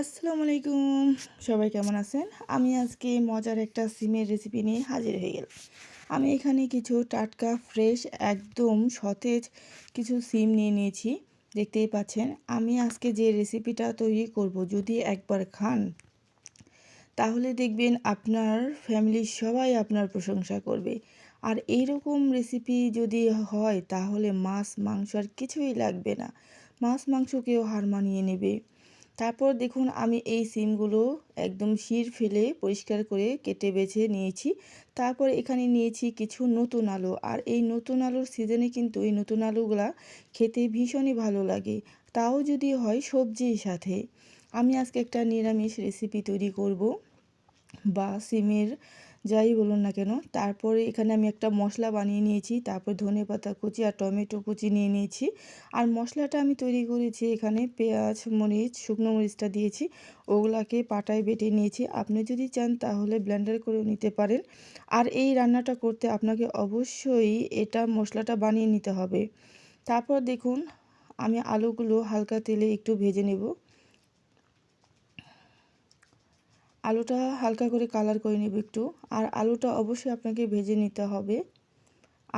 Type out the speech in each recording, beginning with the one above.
আসসালামু আলাইকুম। সবাই কেমন আছেন? আমি আজকে মজার একটা সিমের রেসিপি নিয়ে হাজির হয়ে গেলাম। আমি এখানে কিছু টাটকা ফ্রেশ একদম সতেজ কিছু সিম নিয়ে নিয়েছি। দেখতেই পাচ্ছেন। আমি আজকে যে রেসিপিটা তৈরি করব যদি একবার খান তাহলে দেখবেন আপনার ফ্যামিলির সবাই আপনার প্রশংসা করবে। আর এইরকম রেসিপি যদি হয় তাহলে মাছ মাংস আর কিছুই লাগবে না। মাছ মাংসকেও হার মানিয়ে নেবে। তারপর দেখুন আমি এই সিমগুলো একদম শির ফেলে পরিষ্কার করে কেটে বেছে নিয়েছি। তারপর এখানে নিয়েছি কিছু নতুন আলু। আর এই নতুন আলুর সিজনে কিন্তু এই নতুন আলুগুলা খেতে ভীষণই ভালো লাগে। তাও যদি হয় সবজির সাথে। আমি আজকে একটা নিরামিষ রেসিপি তৈরি করব বা সিমের যাই বলুন না কেন। তারপরে এখানে আমি একটা মশলা বানিয়ে নিয়েছি। তারপর ধনেপাতা কুচি আর টমেটো কুচি নিয়ে নিয়েছি। আর মশলাটা আমি তৈরি করেছি এখানে পেঁয়াজ, মরিচ, শুকনো মরিচটা দিয়েছি। ওগুলাকে পাটায় বেটে নিয়েছি। আপনি যদি চান তাহলে ব্লেন্ডার করেও নিতে পারেন। আর এই রান্নাটা করতে আপনাকে অবশ্যই এটা মশলাটা বানিয়ে নিতে হবে। তারপর দেখুন আমি আলুগুলো হালকা তেলে একটু ভেজে নেব। আলুটা হালকা করে কালার করে নেব একটু। আর আলুটা অবশ্যই আপনাকে ভেজে নিতে হবে।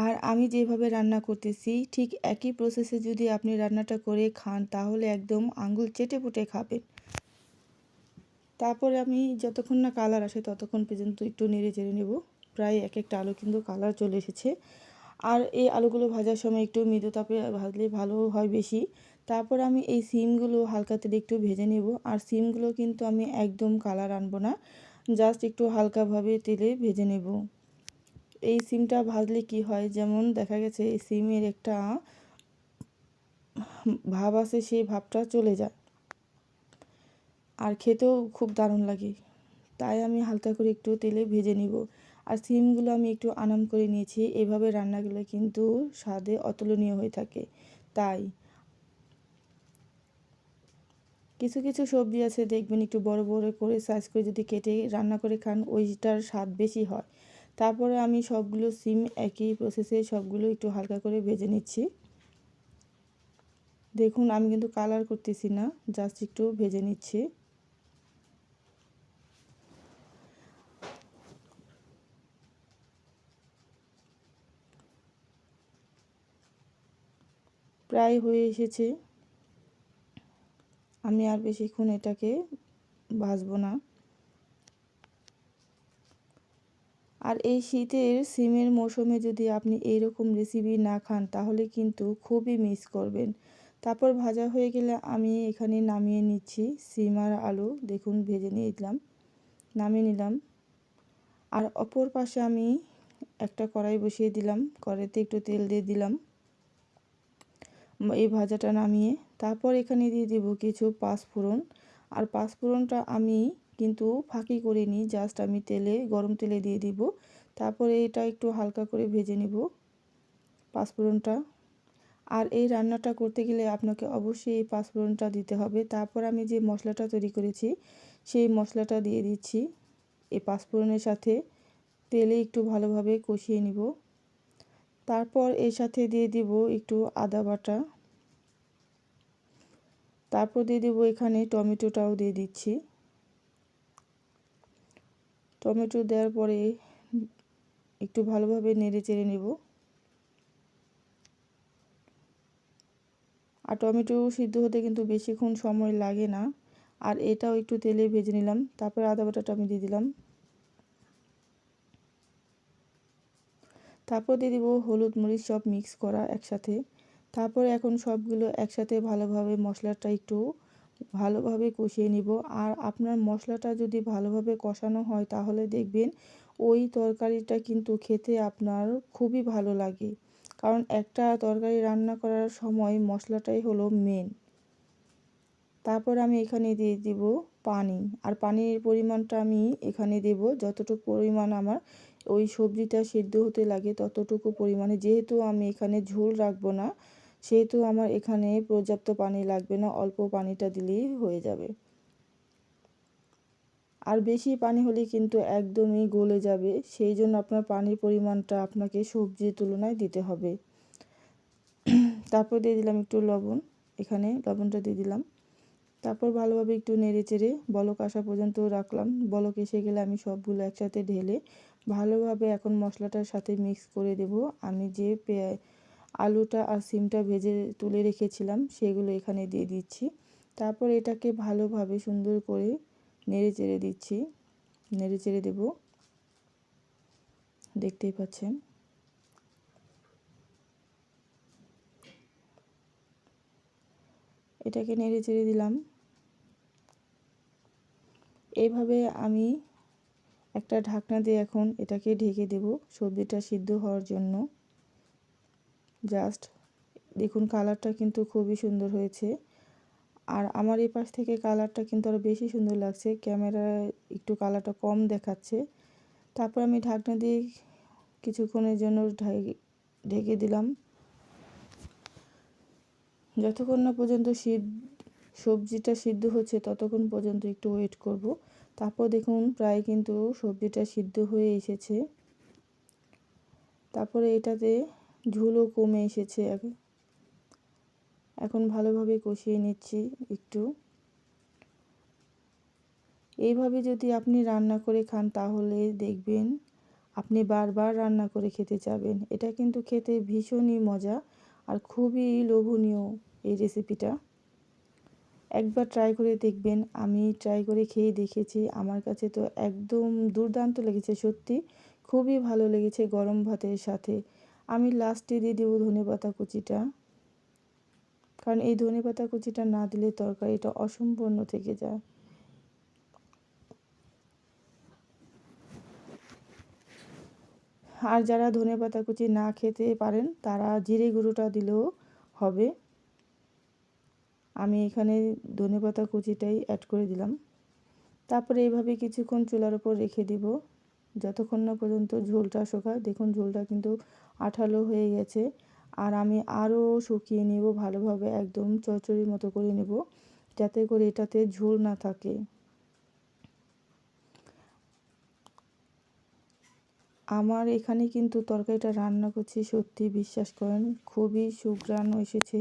আর আমি যেভাবে রান্না করতেছি ঠিক একই প্রসেসে যদি আপনি রান্নাটা করে খান তাহলে একদম আঙুল চেটেপুটে খাবেন। তারপরে আমি যতক্ষণ না কালার আসে ততক্ষণ পর্যন্ত একটু নেড়ে চেড়ে নেব। প্রায় এক একটা আলু কিন্তু কালার চলে এসেছে। আর এই আলুগুলো ভাজার সময় একটু মৃদু তাপে ভাজলে ভালো হয় বেশি। তারপর আমি এই সিমগুলো হালকা তেলে একটু ভেজে নেব। আর সিমগুলো কিন্তু আমি একদম কালার আনবো না, জাস্ট একটু হালকাভাবে তেলে ভেজে নেব। এই সিমটা ভাজলে কি হয়, যেমন দেখা গেছে এই সিমের একটা ভাব আছে, সেই ভাবটা চলে যায় আর খেতেও খুব দারুণ লাগে। তাই আমি হালকা করে একটু তেলে ভেজে নিব। আর সিমগুলো আমি একটু আনাম করে নিয়েছি। এভাবে রান্নাগুলো কিন্তু স্বাদে অতুলনীয় হয়ে থাকে। তাই কিছু কিছু সবজি আছে দেখবেন একটু বড় বড় করে সাইজ করে যদি কেটে রান্না করে খান ওইটার স্বাদ বেশি হয়। তারপরে আমি সবগুলো সিম একই প্রসেসে সবগুলো একটু হালকা করে ভেজে নিচ্ছি। দেখুন আমি কিন্তু কালার করতেছি না, জাস্ট একটু ভেজে নিচ্ছি। প্রায় হয়ে এসেছে। আমি আর বেশিক্ষণ এটাকে ভাজবো না। আর এই শীতের সিমের মৌসুমে যদি আপনি এইরকম রেসিপি না খান তাহলে কিন্তু খুবই মিস করবেন। তারপর ভাজা হয়ে গেলে আমি এখানে নামিয়ে নিচ্ছি সিম আর আলু। দেখুন ভেজে নিলাম, নামিয়ে নিলাম। আর অপর পাশে আমি একটা কড়াই বসিয়ে দিলাম। কড়াইতে একটু তেল দিয়ে দিলাম এই ভাজাটা নামিয়ে। তারপর এখানে দিয়ে দেব কিছু পাঁচফোড়ন। আর পাঁচফোড়নটা আমি কিন্তু ফাঁকি করিনি, জাস্ট আমি গরম তেলে দিয়ে দিব। তারপরে এটা একটু হালকা করে ভেজে নিব পাঁচফোড়নটা। আর এই রান্নাটা করতে গেলে আপনাকে অবশ্যই এই পাঁচফোড়নটা দিতে হবে। তারপর আমি যে মশলাটা তৈরি করেছি সেই মশলাটা দিয়ে দিচ্ছি এই পাঁচফোড়নের সাথে। তেলে একটু ভালোভাবে কষিয়ে নিব। তারপর এর সাথে দিয়ে দিব একটু আদা বাটা। তারপর দিয়ে দেবো এখানে টমেটোটাও দিয়ে দিচ্ছি। টমেটো দেওয়ার পরে একটু ভালোভাবে নেড়ে চেড়ে নেব। আর টমেটো সিদ্ধ হতে কিন্তু বেশিক্ষণ সময় লাগে না। আর এটাও একটু তেলে ভেজে নিলাম। তারপরে আদা বাটাটা আমি দিয়ে দিলাম। তারপর দিয়ে দিব হলুদ মরিচ সব মিক্স করা একসাথে। তারপরে এখন সবগুলো একসাথে ভালোভাবে মশলাটা একটু ভালোভাবে কষিয়ে নিব। আর আপনার মশলাটা যদি ভালোভাবে কষানো হয় তাহলে দেখবেন ওই তরকারিটা কিন্তু খেতে আপনার খুবই ভালো লাগে। কারণ একটা তরকারি রান্না করার সময় মশলাটাই হলো মেন। তারপর আমি এখানে দিয়ে দিব পানি। আর পানির পরিমাণটা আমি এখানে দেব যতটুকু পরিমাণ আমার ওই সবজিটা সেদ্ধ হতে লাগে ততটুকু পরিমাণে। যেহেতু আমি এখানে ঝোল রাখবো না সেহেতু আমার এখানে পর্যাপ্ত পানি লাগবে না, অল্প পানিটা দিলেই হয়ে যাবে। আর বেশি পানি হলে কিন্তু একদমই গলে যাবে, সেই জন্য আপনার পানির পরিমাণটা আপনাকে সবজির তুলনায় দিতে হবে। তারপর দিয়ে দিলাম একটু লবণ, এখানে লবণটা দিয়ে দিলাম। তারপর ভালোভাবে একটু নেড়ে চেড়ে বলক আসা পর্যন্ত রাখলাম। বলক এসে গেলে আমি সবগুলো একসাথে ঢেলে ভালোভাবে এখন মশলাটার সাথে মিক্স করে দেব। আমি যে আলুটা আর সিমটা ভেজে তুলে রেখেছিলাম সেগুলো এখানে দিয়ে দিচ্ছি। তারপর এটাকে ভালোভাবে সুন্দর করে নেড়ে চেড়ে দিচ্ছি, নেড়ে চেড়ে দেব, দেখতেই পাচ্ছেন। এটাকে নেড়ে চেড়ে দিলাম। এইভাবে আমি একটা ঢাকনা দিয়ে এখন এটাকে ঢেকে দেব সবজিটা সিদ্ধ হওয়ার জন্য। জাস্ট দেখুন কালারটা কিন্তু খুবই সুন্দর হয়েছে। আর আমার এই পাশ থেকে কালারটা কিন্তু আরও বেশি সুন্দর লাগছে, ক্যামেরায় একটু কালারটা কম দেখাচ্ছে। তারপর আমি ঢাকনা দিয়ে কিছুক্ষণের জন্য ঢেকে দিলাম, যতক্ষণ না পর্যন্ত সবজিটা সিদ্ধ হচ্ছে ততক্ষণ পর্যন্ত একটু ওয়েট করব। তারপর দেখুন প্রায় কিন্তু সবজিটা সিদ্ধ হয়ে এসেছে। তারপরে এটাতে ঝোলও কমে এসেছে। এখন ভালোভাবে কষিয়ে নিচ্ছি একটু। এইভাবে যদি আপনি রান্না করে খান তাহলে দেখবেন আপনি বারবার রান্না করে খেতে চাবেন। এটা কিন্তু খেতে ভীষণই মজা আর খুবই লোভনীয় এই রেসিপিটা। একবার ট্রাই করে দেখবেন। আমি ট্রাই করে খেয়ে দেখেছি, আমার কাছে তো একদম দুর্দান্ত লেগেছে, সত্যি খুবই ভালো লেগেছে গরম ভাতের সাথে। আমি লাস্টে দিয়ে দেবো ধনেপাতা কুচিটা, কারণ এই ধনেপাতা কুচিটা না দিলে তরকারিটা অসম্পূর্ণ থেকে যায়। আর যারা ধনেপাতা কুচি না খেতে পারেন তারা জিরে গুঁড়োটা দিলেও হবে। আমি এখানে ধনেপাতা কুচিটাই অ্যাড করে দিলাম। তারপরে এইভাবে কিছুক্ষণ চুলার উপর রেখে দিব যতক্ষণ না পর্যন্ত ঝোলটা শুকায়। দেখুন ঝোলটা কিন্তু আঠালো হয়ে গেছে। আর আমি আরও শুকিয়ে নেব ভালোভাবে, একদম চচ্চড়ির মতো করে নেব, যাতে করে এটাতে ঝোল না থাকে। আমার এখানে কিন্তু তরকারিটা রান্না করছি, সত্যি বিশ্বাস করেন খুবই সুঘ্রাণ এসেছে।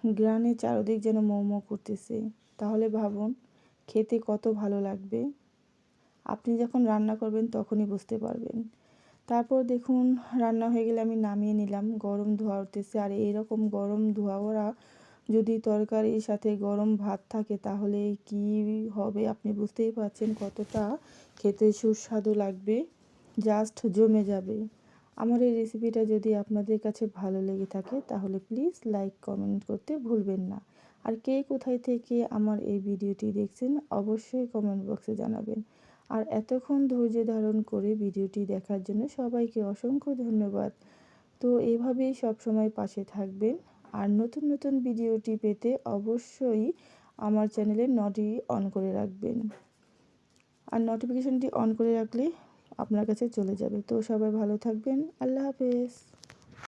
গ্রানে চারদিক যেন মৌ করতেছে। তাহলে ভাবুন খেতে কত ভালো লাগবে। আপনি যখন রান্না করবেন তখনই বুঝতে পারবেন। তারপর দেখুন রান্না হয়ে গেলে আমি নামিয়ে নিলাম। গরম ধোয়া উঠতেছে, আর এইরকম গরম ধোয়া ওরা যদি তরকারির সাথে গরম ভাত থাকে তাহলে কি হবে আপনি বুঝতেই পারছেন কতটা খেতে সুস্বাদু লাগবে, জাস্ট জমে যাবে। আমার এই রেসিপিটা যদি আপনাদের কাছে ভালো লেগে থাকে তাহলে প্লিজ লাইক কমেন্ট করতে ভুলবেন না। আর কে কোথায় থেকে আমার এই ভিডিওটি দেখছেন অবশ্যই কমেন্ট বক্সে জানাবেন। আর এতক্ষণ ধৈর্য ধারণ করে ভিডিওটি দেখার জন্য সবাইকে অসংখ্য ধন্যবাদ। তো এভাবেই সবসময় পাশে থাকবেন। আর নতুন নতুন ভিডিওটি পেতে অবশ্যই আমার চ্যানেলে নোটি অন করে রাখবেন। আর নোটিফিকেশনটি অন করে রাখলে আপনার কাছে চলে যাবে। তো সবাই ভালো থাকবেন। আল্লাহ হাফেজ।